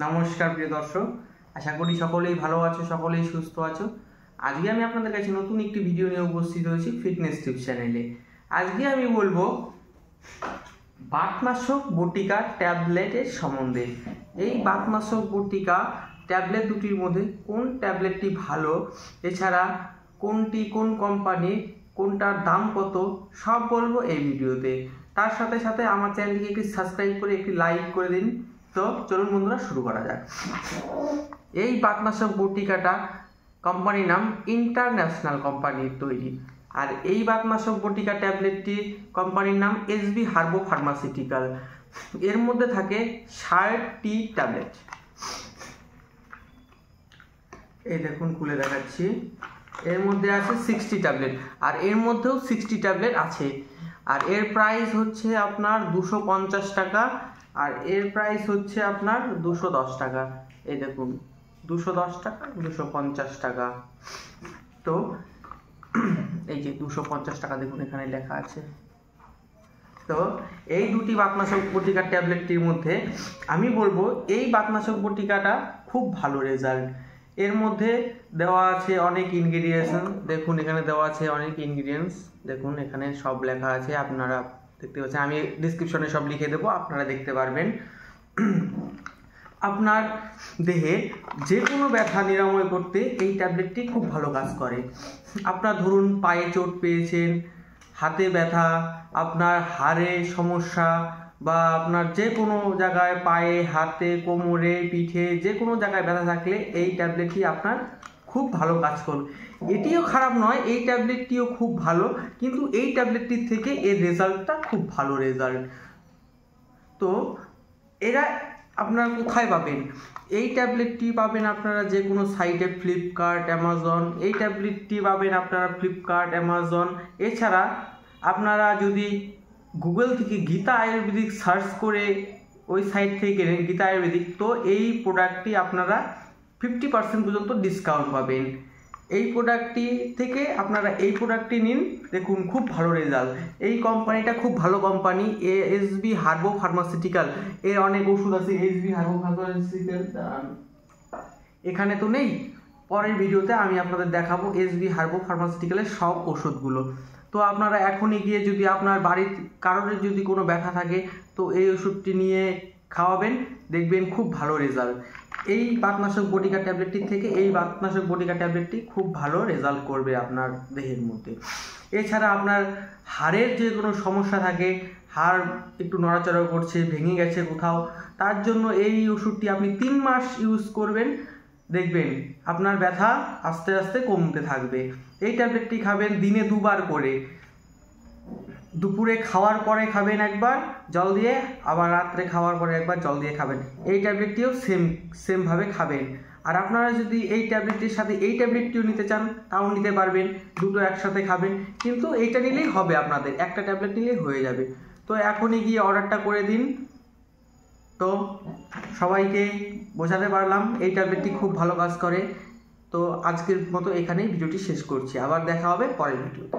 নমস্কার প্রিয় দর্শক, আশা করি সকলেই ভালো আছো, সকলেই সুস্থ আছো। আজকে আমি আপনাদের কাছে নতুন একটি ভিডিও নিয়ে উপস্থিত হয়েছি ফিটনেস টিপস চ্যানেলে। আজকে আমি বলবো বাতনাশক বটিকা ট্যাবলেটের সম্বন্ধে। এই বাতনাশক বটিকা ট্যাবলেট দুটির মধ্যে কোন ট্যাবলেটটি ভালো, এছাড়া কোনটি কোন কোম্পানি, কোনটার দাম কত, সব বলবো এই ভিডিওতে। তার সাথে সাথে আমার চ্যানেলটিকে একটি সাবস্ক্রাইব করে একটি লাইক করে দিন। তো চলুন বন্ধুরা, শুরু করা যাক। এই বাতনাশক বটিকাটা কোম্পানির নাম ইন্টারন্যাশনাল কোম্পানির তৈরি। আর এই বাতনাশক বটিকা ট্যাবলেটটি কোম্পানির নাম এসবি হার্বো ফার্মাসিউটিক্যাল। এর মধ্যে থাকে 60টি ট্যাবলেট। এই দেখুন, খুলে দেখাচ্ছি। এর মধ্যে আছে 60 ট্যাবলেট, আর এর মধ্যেও 60 ট্যাবলেট আছে। আর এর প্রাইস হচ্ছে আপনার 250 টাকা, আর এর প্রাইস হচ্ছে আপনার 210 টাকা। এই দেখুন, 210 টাকা, 250 টাকা। তো এই যে 250 টাকা দেখুন, এখানে লেখা আছে। তো এই দুটি বাতনাশক বটিকার ট্যাবলেটটির মধ্যে আমি বলবো এই বাতনাশক বটিকাটা খুব ভালো রেজাল্ট। এর মধ্যে দেওয়া আছে অনেক ইনগ্রিডিয়েন্টস। দেখুন, এখানে দেওয়া আছে অনেক ইনগ্রিডিয়েন্টস। দেখুন, এখানে সব লেখা আছে, আপনারা দেখতে পাচ্ছেন। আমি ডিসক্রিপশনে সব লিখে দেবো, আপনারা দেখতে পারবেন। আপনার দেহে যে কোনো ব্যথা নিরাময় করতে এই ট্যাবলেটটি খুব ভালো কাজ করে। আপনার ধরুন পায়ে চোট পেয়েছেন, হাতে ব্যথা, আপনার হাড়ে সমস্যা, বা আপনার যে কোনো জায়গায় পায়ে, হাতে, কোমরে, পিঠে যে কোনো জায়গায় ব্যথা থাকলে এই ট্যাবলেটটি আপনার খুব ভালো কাজ করবে। এটিও খারাপ নয়, এই ট্যাবলেটটিও খুব ভালো, কিন্তু এই ট্যাবলেটটির থেকে এর রেজাল্টটা খুব ভালো রেজাল্ট। তো এরা আপনারা কোথায় পাবেন? এই ট্যাবলেটটি পাবেন আপনারা যে কোনো সাইটে, ফ্লিপকার্ট, অ্যামাজন। এই ট্যাবলেটটি পাবেন আপনারা ফ্লিপকার্ট, অ্যামাজন। এছাড়া আপনারা যদি গুগল থেকে গীতা আয়ুর্বেদিক সার্চ করে ওই সাইট থেকে কেনেন, গীতা আয়ুর্বেদিক, তো এই প্রোডাক্টটি আপনারা 50% পর্যন্ত ডিসকাউন্ট পাবেন। এই প্রোডাক্টটি থেকে আপনারা এই প্রোডাক্টটি নিন, দেখুন খুব ভালো রেজাল্ট। এই কোম্পানিটা খুব ভালো কোম্পানি, এসবি হার্বো ফার্মাসিউটিক্যাল। এর অনেক ওষুধ আছে, এসবি হার্বো ফার্মাসিউটিক্যাল। এখানে তো নেই, পরের ভিডিওতে আমি আপনাদের দেখাবো এসবি হার্বো ফার্মাসিউটিক্যালের সব ওষুধগুলো। তো আপনারা এখনই গিয়ে, যদি আপনার বাড়ির কারোর যদি কোনো ব্যথা থাকে, তো এই ওষুধটি নিয়ে খাওয়াবেন, দেখবেন খুব ভালো রেজাল্ট। এই বাতনাশক বটিকা ট্যাবলেটটির থেকে এই বাতনাশক বটিকা ট্যাবলেটটি খুব ভালো রেজাল্ট করবে আপনার দেহের মধ্যে। এছাড়া আপনার হাড়ের যে কোনো সমস্যা থাকে, হাড় একটু নড়াচড়া করছে, ভেঙে গেছে কোথাও, তার জন্য এই ওষুধটি আপনি 3 মাস ইউজ করবেন, দেখবেন আপনার ব্যথা আস্তে আস্তে কমতে থাকবে। এই ট্যাবলেটটি খাবেন দিনে 2 বার করে। দুপুরে খাওয়ার পরে খাবেন একবার জল দিয়ে, আবার রাত্রে খাওয়ার পরে একবার জল দিয়ে খাবেন। এই ট্যাবলেটটিও সেমভাবে খাবেন। আর আপনারা যদি এই ট্যাবলেটটির সাথে এই ট্যাবলেটটিও নিতে চান, তাও নিতে পারবেন, দুটো একসাথে খাবেন। কিন্তু এইটা নিলেই হবে, আপনাদের একটা ট্যাবলেট নিলেই হয়ে যাবে। তো এখনই গিয়ে অর্ডারটা করে দিন। তো সবাইকে বোঝাতে পারলাম এই ট্যাবলেটটি খুব ভালো কাজ করে। তো আজকের মতো এখানেই ভিডিওটি শেষ করছি, আবার দেখা হবে পরের ভিডিওতে।